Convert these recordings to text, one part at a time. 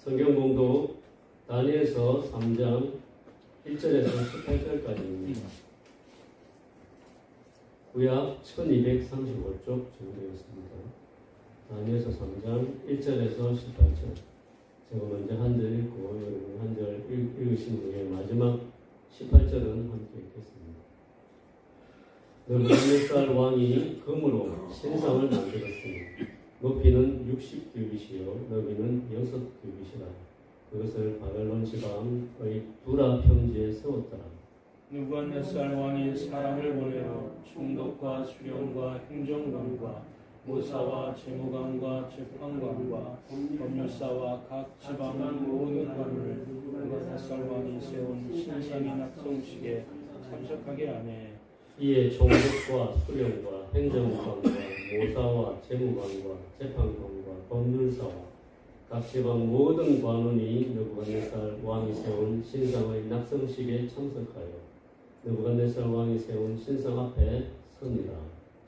성경 공독 다니엘서 3장 1절에서 18절까지입니다. 구약 1235쪽 정도였습니다. 다니엘서 3장 1절에서 18절. 제가 먼저 한 절 읽고 여러분 한 절 읽으신 후에 마지막 18절은 함께 읽겠습니다. 느부갓네살 왕이 금으로 신상을 만들었으니 높이는 60규빗이요 너비는 6규빗이라. 그것을 바벨론 지방의 두라 평지에 세웠더라. 느부갓네살 왕이 사람을 보내어 총독과 수령과 행정관과 모사와 재무관과 재판관과 법률사와 각 지방 모든 관을 느부갓네살 왕이 세운 신상의 낙성식에 참석하게 하네. 이에 총독과 수령과 행정관과 모사와 재무관과 재판관과 법률사와 각 지방 모든 관원이 느부갓네살 왕이 세운 신상의 낙성식에 참석하여 느부갓네살 왕이 세운 신상 앞에 서니라.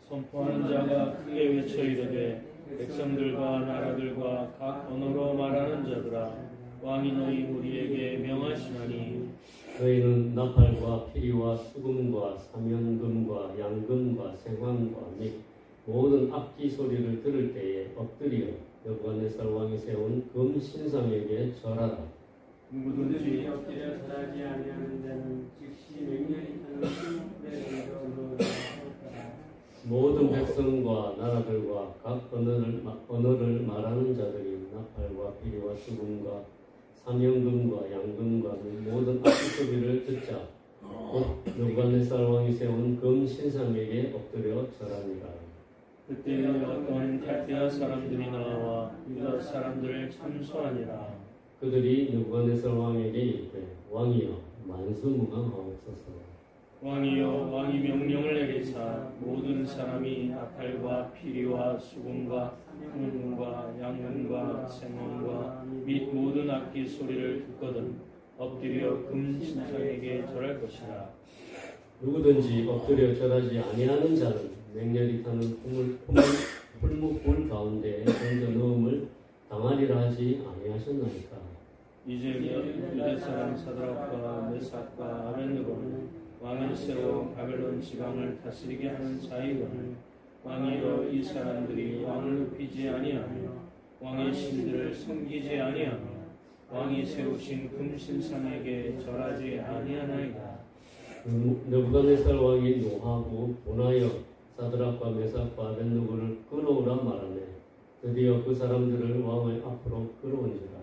선포하는 자가 크게 외쳐 이르되 백성들과 나라들과 각 언어로 말하는 자들아 왕이 너희 우리에게 명하시나니 너희는 나팔과 피리와 수금과 사면금과 양금과 생황과 및 모든 악기 소리를 들을 때에 엎드려 느부갓네살 왕이 세운 금 신상에게 절하라. 누구든지 엎드려 절하지 아니하는 자는 즉시 맹렬히 타는 신문대로 모든 백성과 나라들과 각 언어를 말하는 자들이 나팔과 피리와 수금과 사면금과 양금과 모든 악기 소리를 듣자 곧 느부갓네살 왕이 세운 금 신상에게 엎드려 절하니라. 그때 어떤 갈대아 사람들이 나와 유다 사람들을 참소하니라. 그들이 느부갓네살 왕에게 이르되 왕이여 만수무강하옵소서. 왕이여 왕이 명령을 내리사 모든 사람이 나팔과 피리와 수금과 흥금과 양금과 생원과 및 모든 악기 소리를 듣거든 엎드려 금 신상에게 절할 것이라. 누구든지 엎드려 절하지 아니하는 자는 맹렬히 타는 풀무불 가운데 던져 넣음을 당하리라 하지 아니하셨나이까. 이제 유대 사람 사드락과 메삭과 아벤느고는 왕을 세워 바벨론 지방을 다스리게 하는 자이거늘 왕이여 이 사람들이 왕을 높이지 아니하며 왕의 신들을 섬기지 아니하며 왕이 세우신 금신상에게 절하지 아니하나이다. 느부갓네살 왕이 노하고 분하여 사드락과 메삭과 아벤느고를 끌어오라 말하네. 드디어 그 사람들을 왕의 앞으로 끌어온지라.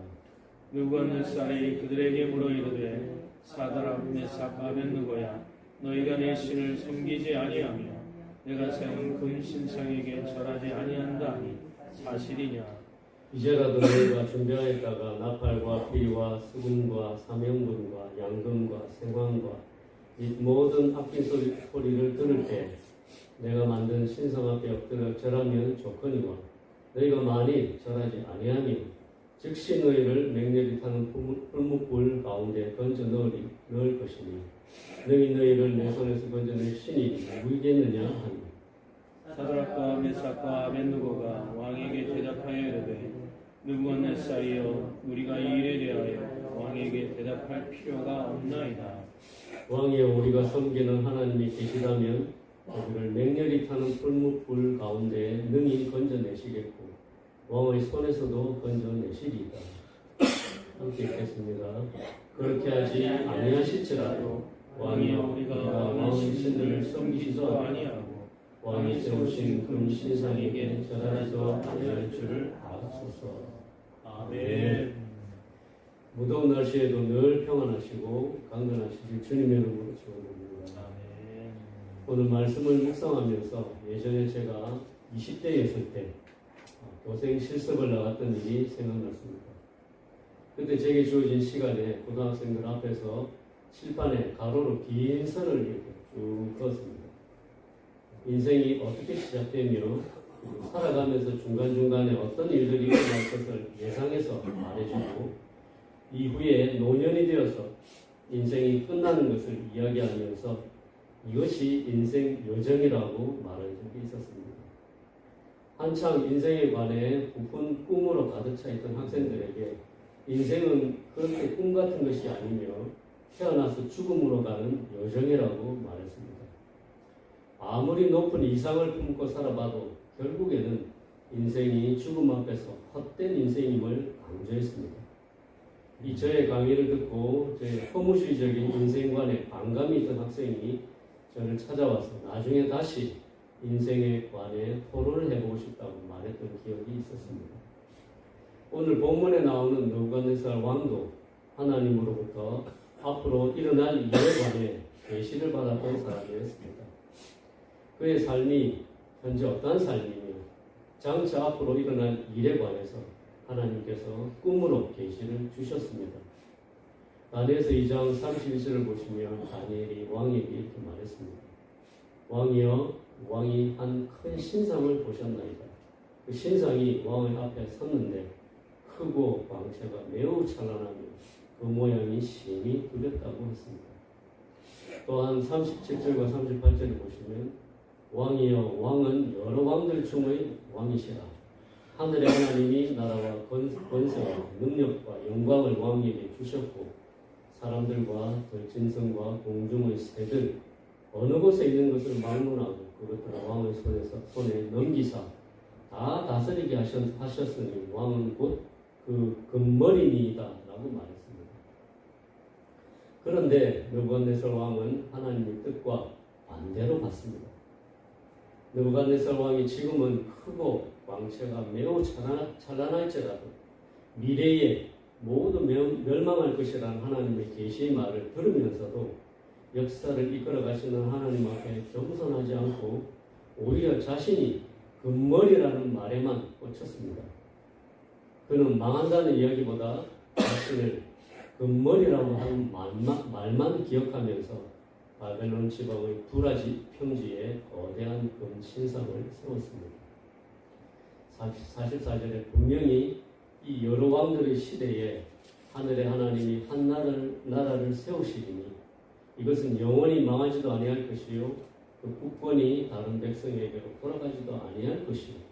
느부갓네살이 그들에게 물어 이르되 사드락 메삭 아벤느고야 너희가 내 신을 섬기지 아니하며 내가 세운 금신상에게 절하지 아니한다 하니 사실이냐. 이제라도 너희가 준비하였다가 나팔과 피리와 수금과 사면금과 양금과 생황과 이 모든 악기 소리를 들을 때 내가 만든 신상 앞에 엎드려 절하면 좋거니와 너희가 만일 절하지 아니하면 즉시 너희를 맹렬히 타는 풀무불 가운데 던져 넣을 것이니 너희를 내 손에서 건져낼 신이 누구이겠느냐 하니. 사드락과 메삭과 아벤느고가 왕에게 대답하여 이르되 느부갓네살이여 우리가 이 일에 대하여 왕에게 대답할 필요가 없나이다. 왕이여 우리가 섬기는 하나님이 계시다면 우리를 맹렬히 타는 풀무불 가운데 능히 건져내시겠고 왕의 손에서도 건져내시리이다. 함께 읽겠습니다. 그렇게 하지 아니하실지라도 왕이여 우리가 왕의 신들을 섬기지도 아니하고 왕이 세우신 금 신상에게 절하지도 아니할 줄을 아소서. 아멘. 무더운 날씨에도 늘 평안하시고 강건하시길 주님의 이름으로 축원드립니다. 아멘. 오늘 말씀을 묵상하면서 예전에 제가 20대였을 때 교생 실습을 나갔던 일이 생각났습니다. 그때 제게 주어진 시간에 고등학생들 앞에서 칠판에 가로로 긴 선을 이렇게 쭉 그었습니다. 인생이 어떻게 시작되며 살아가면서 중간중간에 어떤 일들이 일어날 것을 예상해서 말해주고 이후에 노년이 되어서 인생이 끝나는 것을 이야기하면서 이것이 인생 요정이라고 말한 적이 있었습니다. 한창 인생에 관해 부푼 꿈으로 가득 차 있던 학생들에게 인생은 그렇게 꿈 같은 것이 아니며 태어나서 죽음으로 가는 여정이라고 말했습니다. 아무리 높은 이상을 품고 살아봐도 결국에는 인생이 죽음 앞에서 헛된 인생임을 강조했습니다. 이 저의 강의를 듣고 저의 허무주의적인 인생관에 반감이 있던 학생이 저를 찾아와서 나중에 다시 인생에 관해 토론을 해보고 싶다고 말했던 기억이 있었습니다. 오늘 본문에 나오는 느부갓네살 왕도 하나님으로부터 앞으로 일어날 일에 관해 계시를 받았던 사람이었습니다. 그의 삶이 현재 어떠한 삶이며 장차 앞으로 일어날 일에 관해서 하나님께서 꿈으로 계시를 주셨습니다. 다니엘서 2장 31절을 보시면 다니엘이 왕에게 이렇게 말했습니다. 왕이여, 왕이 한 큰 신상을 보셨나이다. 그 신상이 왕의 앞에 섰는데 크고 광채가 매우 찬란하며 그 모양이 심히 두렵다고 했습니다. 또한 37절과 38절을 보시면 왕이여, 왕은 여러 왕들 중의 왕이시라. 하늘의 하나님이 나라와 권세와 능력과 영광을 왕에게 주셨고 사람들과 들짐승과 공중의 새들 어느 곳에 있는 것을 막론하고 그것들을 왕의 손에 넘기사 다 다스리게 하셨으니 왕은 곧 그 금머리니이다 라고 말했습니다. 그런데 느부갓네살 왕은 하나님의 뜻과 반대로 봤습니다. 느부갓네살 왕이 지금은 크고 광채가 매우 찬란할지라도 미래에 모두 멸망할 것이라는 하나님의 계시의 말을 들으면서도 역사를 이끌어 가시는 하나님 앞에 겸손하지 않고 오히려 자신이 금머리라는 말에만 꽂혔습니다. 그는 망한다는 이야기보다 자신을 금머리라고 하는 말만 기억하면서 바벨론 지방의 두라지 평지에 거대한 금 신상을 세웠습니다. 44절에 분명히 이 여러 왕들의 시대에 하늘의 하나님이 한 나라를 세우시리니 이것은 영원히 망하지도 아니할 것이요 그 국권이 다른 백성에게로 돌아가지도 아니할 것이요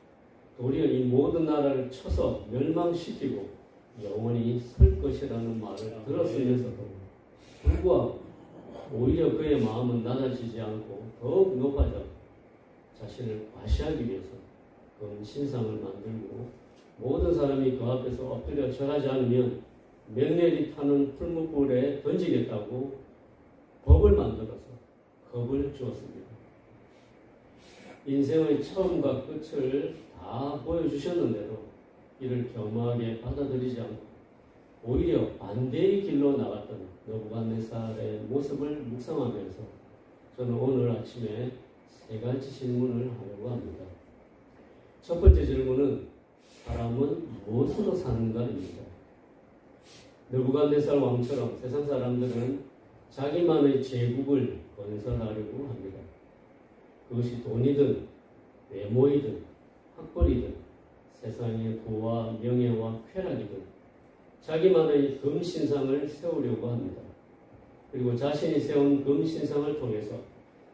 도리어 이 모든 나라를 쳐서 멸망시키고 영원히 설 것이라는 말을 들었으면서도 불구하고 오히려 그의 마음은 낮아지지 않고 더욱 높아져 자신을 과시하기 위해서 그 신상을 만들고 모든 사람이 그 앞에서 엎드려 절하지 않으면 맹렬히 타는 풀무불에 던지겠다고 법을 만들어서 겁을 주었습니다. 인생의 처음과 끝을 다 보여주셨는데도 이를 겸허하게 받아들이지 않고 오히려 반대의 길로 나갔던 느부갓네살의 모습을 묵상하면서 저는 오늘 아침에 세 가지 질문을 하려고 합니다. 첫 번째 질문은 사람은 무엇으로 사는가입니다. 느부갓네살 왕처럼 세상 사람들은 자기만의 제국을 건설하려고 합니다. 그것이 돈이든 외모이든 학벌이든 세상의 부와 명예와 쾌락이든 자기만의 금신상을 세우려고 합니다. 그리고 자신이 세운 금신상을 통해서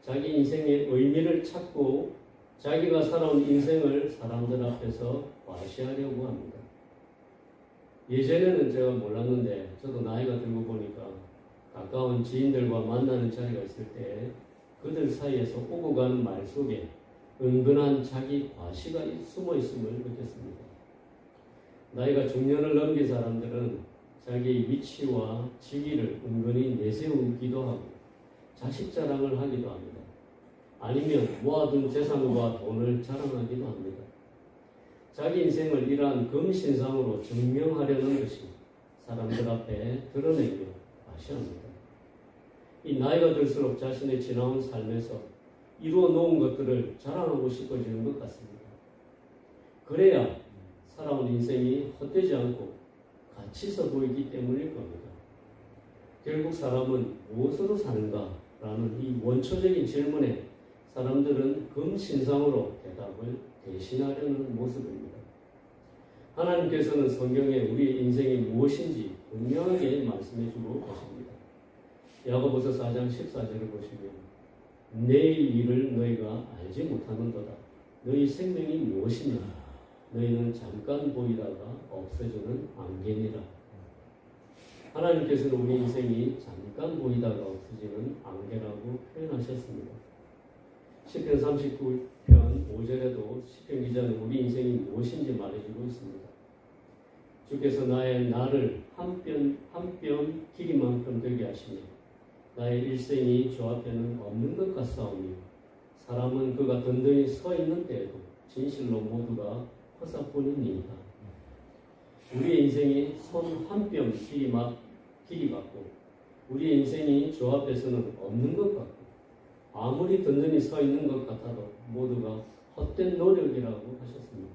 자기 인생의 의미를 찾고 자기가 살아온 인생을 사람들 앞에서 과시하려고 합니다. 예전에는 제가 몰랐는데 저도 나이가 들고 보니까 가까운 지인들과 만나는 자리가 있을 때 그들 사이에서 오고 가는 말 속에 은근한 자기 과시가 숨어 있음을 느꼈습니다. 나이가 중년을 넘긴 사람들은 자기의 위치와 직위를 은근히 내세우기도 하고 자식 자랑을 하기도 합니다. 아니면 모아둔 재산과 돈을 자랑하기도 합니다. 자기 인생을 이러한 금신상으로 증명하려는 것이 사람들 앞에 드러내며 과시합니다. 이 나이가 들수록 자신의 지나온 삶에서 이루어 놓은 것들을 자랑하고 싶어지는 것 같습니다. 그래야 살아온 인생이 헛되지 않고 가치 있어 보이기 때문일 겁니다. 결국 사람은 무엇으로 사는가라는 이 원초적인 질문에 사람들은 금신상으로 대답을 대신하려는 모습입니다. 하나님께서는 성경에 우리의 인생이 무엇인지 분명하게 말씀해주고 계십니다. 야고보서 4장 14절을 보시면 내일 일을 너희가 알지 못하는도다. 너희 생명이 무엇이냐? 너희는 잠깐 보이다가 없어지는 안개니라. 하나님께서는 우리 인생이 잠깐 보이다가 없어지는 안개라고 표현하셨습니다. 시편 39편 5절에도 시편 기자는 우리 인생이 무엇인지 말해주고 있습니다. 주께서 나의 날을 한 뼘 길이만큼 되게 하시며 나의 일생이 주 앞에는 없는 것 같사오니 사람은 그가 든든히 서 있는 때에도 진실로 모두가 허사뿐이니이다. 우리의 인생이 손 한 뼘 길이 같고 우리의 인생이 주 앞에서는 없는 것 같고 아무리 든든히 서 있는 것 같아도 모두가 헛된 노력이라고 하셨습니다.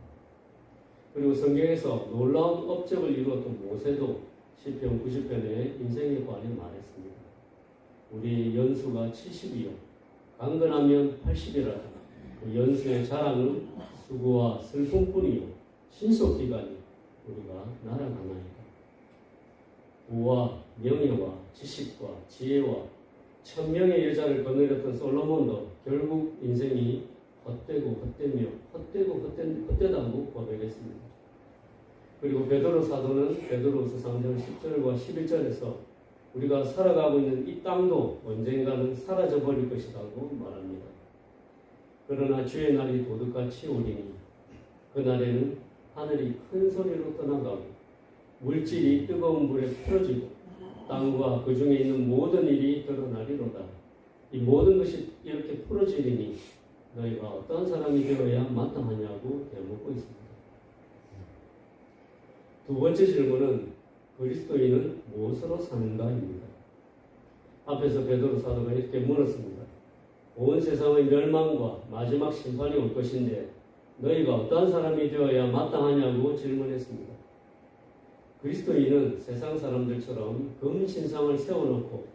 그리고 성경에서 놀라운 업적을 이루었던 모세도 시편 90편에 인생에 관해 말했습니다. 우리의 연수가 70이요 강건하면 80이라 그 연수의 자랑은 수고와 슬픔뿐이요 신속기간이 우리가 날아가나이다. 부와 명예와 지식과 지혜와 천명의 여자를 거느렸던 솔로몬도 결국 인생이 헛되다고 고백했습니다. 그리고 베드로 사도는 베드로후서 3장 10절과 11절에서 우리가 살아가고 있는 이 땅도 언젠가는 사라져버릴 것이라고 말합니다. 그러나 주의 날이 도둑같이 오리니 그날에는 하늘이 큰 소리로 떠나가고 물질이 뜨거운 불에 풀어지고 땅과 그 중에 있는 모든 일이 드러나리로다. 이 모든 것이 이렇게 풀어지리니 너희가 어떤 사람이 되어야 마땅하냐고 되묻고 있습니다. 두 번째 질문은 그리스도인은 무엇으로 사는가입니다. 앞에서 베드로 사도가 이렇게 물었습니다. 온 세상의 멸망과 마지막 심판이 올 것인데 너희가 어떤 사람이 되어야 마땅하냐고 질문했습니다. 그리스도인은 세상 사람들처럼 금신상을 세워놓고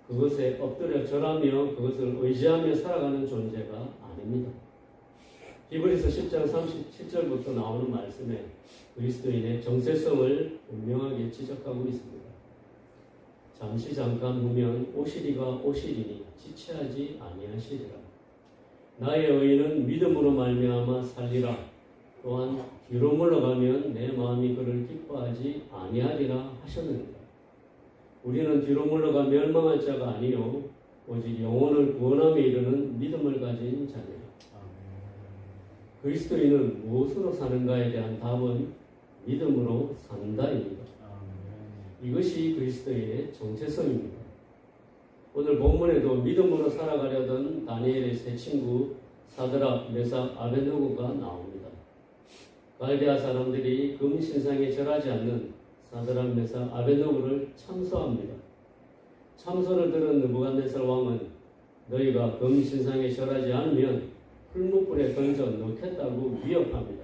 그것에 엎드려 절하며 그것을 의지하며 살아가는 존재가 아닙니다. 히브리서 10장 37절부터 나오는 말씀에 그리스도인의 정체성을 분명하게 지적하고 있습니다. 잠깐 후면 오시리가 오시리니 지체하지 아니하시리라. 나의 의인은 믿음으로 말미암아 살리라. 또한 뒤로 물러가면 내 마음이 그를 기뻐하지 아니하리라 하셨느니라. 우리는 뒤로 물러가 멸망할 자가 아니요 오직 영혼을 구원함에 이르는 믿음을 가진 자니라. 그리스도인은 무엇으로 사는가에 대한 답은 믿음으로 산다입니다. 이것이 그리스도인의 정체성입니다. 오늘 본문에도 믿음으로 살아가려던 다니엘의 세 친구 사드락, 메삭, 아벳느고가 나옵니다. 갈대아 사람들이 금신상에 절하지 않는 사드락, 메삭, 아벳느고를 참소합니다. 참소를 들은 느부갓네살 왕은 너희가 금신상에 절하지 않으면 풀무불에 던져 넣겠다고 위협합니다.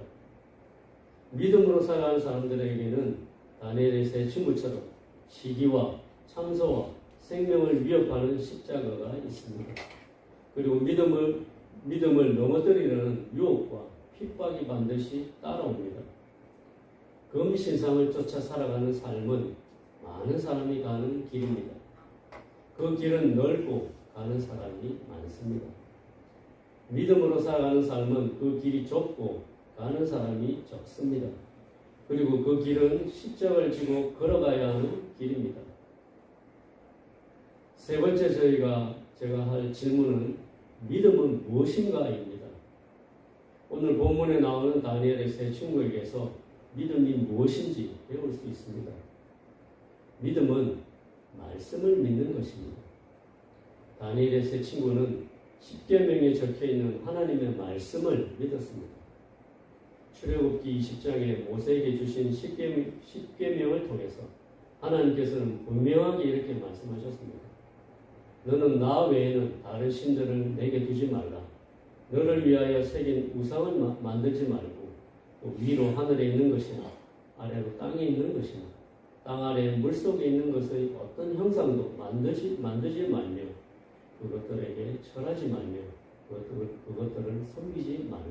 믿음으로 살아가는 사람들에게는 다니엘의 세 친구처럼 시기와 참소와 생명을 위협하는 십자가가 있습니다. 그리고 믿음을 넘어뜨리려는 유혹과 핍박이 반드시 따라옵니다. 금신상을 쫓아 살아가는 삶은 많은 사람이 가는 길입니다. 그 길은 넓고 가는 사람이 많습니다. 믿음으로 살아가는 삶은 그 길이 좁고 가는 사람이 적습니다. 그리고 그 길은 십자가를 지고 걸어가야 하는 길입니다. 세 번째 제가 할 질문은 믿음은 무엇인가입니다. 오늘 본문에 나오는 다니엘의 세 친구에게서 믿음이 무엇인지 배울 수 있습니다. 믿음은 말씀을 믿는 것입니다. 다니엘의 세 친구는 십계명에 적혀있는 하나님의 말씀을 믿었습니다. 출애굽기 20장에 모세에게 주신 십계명을 통해서 하나님께서는 분명하게 이렇게 말씀하셨습니다. 너는 나 외에는 다른 신들을 내게 두지 말라. 너를 위하여 새긴 우상을 만들지 말고 또 위로 하늘에 있는 것이나 아래로 땅에 있는 것이나 땅 아래 물속에 있는 것의 어떤 형상도 만들지 말며 그것들에게 절하지 말며 그것들을 섬기지 말라.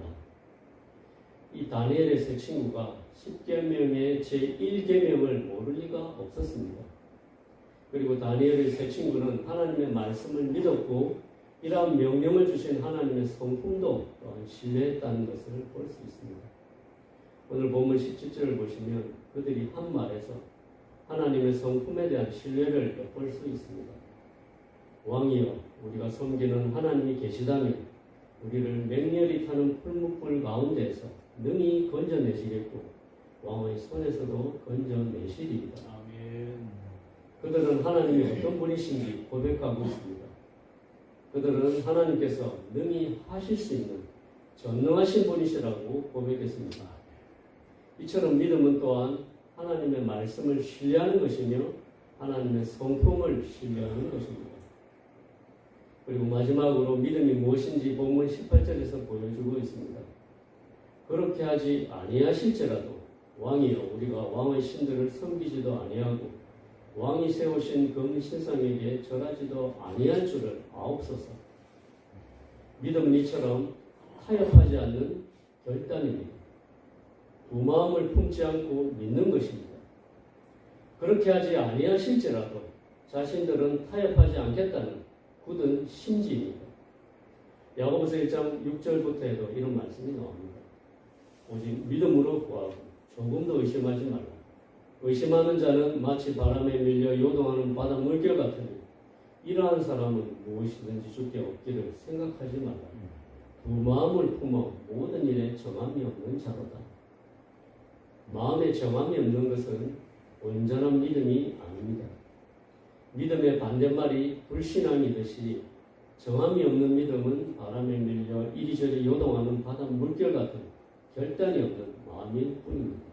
이 다니엘의 세 친구가 십계명의 제1계명을 모를 리가 없었습니다. 그리고 다니엘의 세 친구는 하나님의 말씀을 믿었고 이러한 명령을 주신 하나님의 성품도 또한 신뢰했다는 것을 볼 수 있습니다. 오늘 본문 17절을 보시면 그들이 한 말에서 하나님의 성품에 대한 신뢰를 엿볼 수 있습니다. 왕이여, 우리가 섬기는 하나님이 계시다면 우리를 맹렬히 타는 풀무불 가운데에서 능히 건져내시겠고 왕의 손에서도 건져내시리이다. 아멘. 그들은 하나님이 어떤 분이신지 고백하고 있습니다. 그들은 하나님께서 능히 하실 수 있는 전능하신 분이시라고 고백했습니다. 이처럼 믿음은 또한 하나님의 말씀을 신뢰하는 것이며 하나님의 성품을 신뢰하는 것입니다. 그리고 마지막으로 믿음이 무엇인지 본문 18절에서 보여주고 있습니다. 그렇게 하지 아니하실지라도 왕이여, 우리가 왕의 신들을 섬기지도 아니하고 왕이 세우신 금 신상에게 절하지도 아니할 줄을 아옵소서. 믿음은 이처럼 타협하지 않는 결단입니다. 두 마음을 품지 않고 믿는 것입니다. 그렇게 하지 아니하실지라도 자신들은 타협하지 않겠다는 굳은 심지입니다. 야고보서 1장 6절부터에도 이런 말씀이 나옵니다. 오직 믿음으로 구하고 조금도 의심하지 말라. 의심하는 자는 마치 바람에 밀려 요동하는 바다 물결 같으니 이러한 사람은 무엇이든지 주께 없기를 생각하지 말라. 두 마음을 품어 모든 일에 정함이 없는 자로다. 마음에 정함이 없는 것은 온전한 믿음이 아닙니다. 믿음의 반대말이 불신앙이듯이 정함이 없는 믿음은 바람에 밀려 이리저리 요동하는 바다 물결 같은 결단이 없는 마음일 뿐입니다.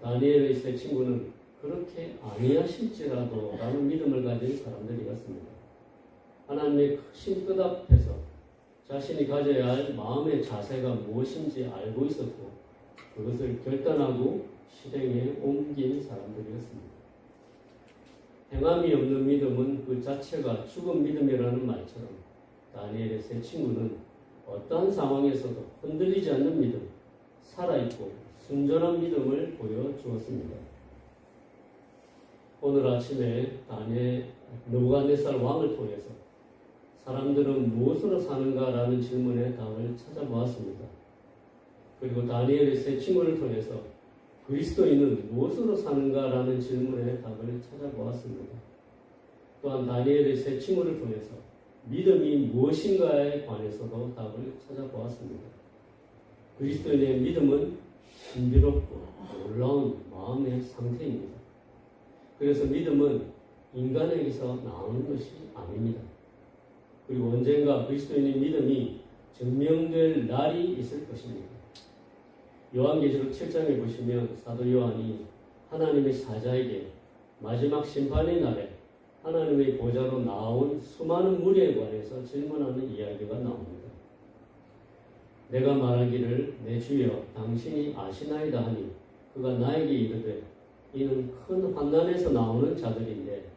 다니엘의 세 친구는 그렇게 아니하실지라도 라는 믿음을 가진 사람들이었습니다. 하나님의 크신 뜻 앞에서 자신이 가져야 할 마음의 자세가 무엇인지 알고 있었고 그것을 결단하고 실행에 옮긴 사람들이었습니다. 행함이 없는 믿음은 그 자체가 죽은 믿음이라는 말처럼 다니엘의 세 친구는 어떠한 상황에서도 흔들리지 않는 믿음, 살아있고 순전한 믿음을 보여주었습니다. 오늘 아침에 느부갓네살 왕을 통해서 사람들은 무엇으로 사는가라는 질문에 답을 찾아보았습니다. 그리고 다니엘의 세 친구를 통해서 그리스도인은 무엇으로 사는가라는 질문에 답을 찾아보았습니다. 또한 다니엘의 세 친구를 통해서 믿음이 무엇인가에 관해서도 답을 찾아보았습니다. 그리스도인의 믿음은 신비롭고 놀라운 마음의 상태입니다. 그래서 믿음은 인간에게서 나오는 것이 아닙니다. 그리고 언젠가 그리스도인의 믿음이 증명될 날이 있을 것입니다. 요한계시록 7장에 보시면 사도 요한이 하나님의 사자에게 마지막 심판의 날에 하나님의 보좌로 나온 수많은 무리에 관해서 질문하는 이야기가 나옵니다. 내가 말하기를 내 주여 당신이 아시나이다 하니 그가 나에게 이르되 이는 큰 환난에서 나오는 자들인데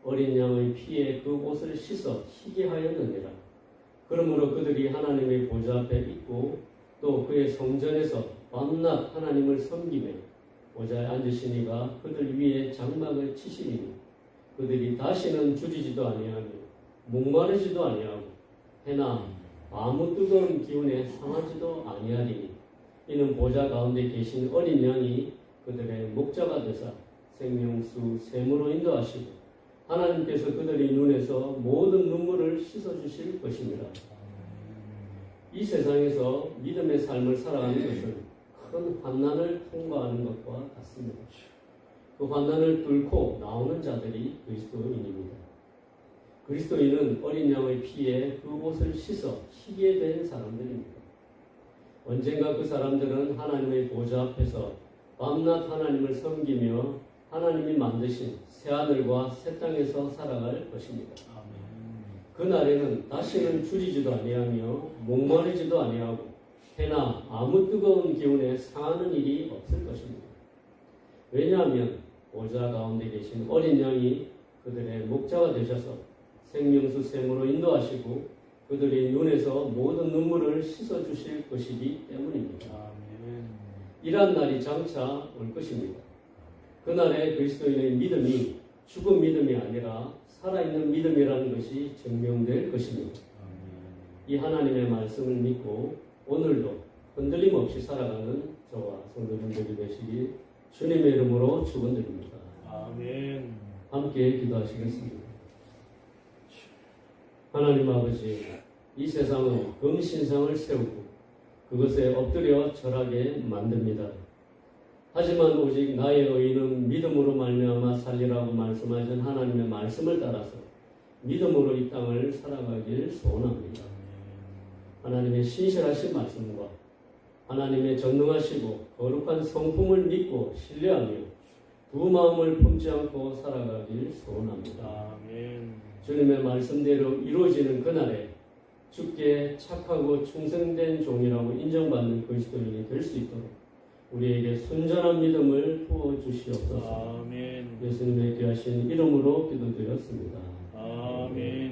어린 양의 피에 그 옷을 씻어 희게 하였느니라. 그러므로 그들이 하나님의 보좌 앞에 있고 또 그의 성전에서 밤낮 하나님을 섬기며 보좌에 앉으시니가 그들 위에 장막을 치시리니 그들이 다시는 줄이지도 아니하며 목마르지도 아니하고 해나 아무 뜨거운 기운에 상하지도 아니하리니 이는 보좌 가운데 계신 어린 양이 그들의 목자가 되사 생명수 샘으로 인도하시고 하나님께서 그들의 눈에서 모든 눈물을 씻어주실 것입니다. 이 세상에서 믿음의 삶을 살아가는 것은 큰 환난을 통과하는 것과 같습니다. 그 환난을 뚫고 나오는 자들이 그리스도인입니다. 그리스도인은 어린 양의 피에 그 옷을 씻어 희게 된 사람들입니다. 언젠가 그 사람들은 하나님의 보좌 앞에서 밤낮 하나님을 섬기며 하나님이 만드신 새하늘과 새 땅에서 살아갈 것입니다. 그날에는 다시는 줄이지도 아니하며 목마르지도 아니하고 해나 아무 뜨거운 기운에 상하는 일이 없을 것입니다. 왜냐하면 보좌 가운데 계신 어린 양이 그들의 목자가 되셔서 생명수 샘으로 인도하시고 그들의 눈에서 모든 눈물을 씻어주실 것이기 때문입니다. 이러한 날이 장차 올 것입니다. 그날에 그리스도인의 믿음이 죽은 믿음이 아니라 살아있는 믿음이라는 것이 증명될 것입니다. 이 하나님의 말씀을 믿고 오늘도 흔들림 없이 살아가는 저와 성도님들이 되시기 주님의 이름으로 축원드립니다. 아멘. 함께 기도하시겠습니다. 하나님 아버지, 이 세상은 금신상을 세우고 그것에 엎드려 절하게 만듭니다. 하지만 오직 나의 의인은 믿음으로 말미암아 살리라고 말씀하신 하나님의 말씀을 따라서 믿음으로 이 땅을 살아가길 소원합니다. 하나님의 신실하신 말씀과 하나님의 전능하시고 거룩한 성품을 믿고 신뢰하며 두 마음을 품지 않고 살아가길 소원합니다. 아멘. 주님의 말씀대로 이루어지는 그날에 주께 착하고 충성된 종이라고 인정받는 그리스도인이 될 수 있도록 우리에게 순전한 믿음을 부어주시옵소서. 아멘. 예수님의 귀하신 이름으로 기도드렸습니다. 아멘.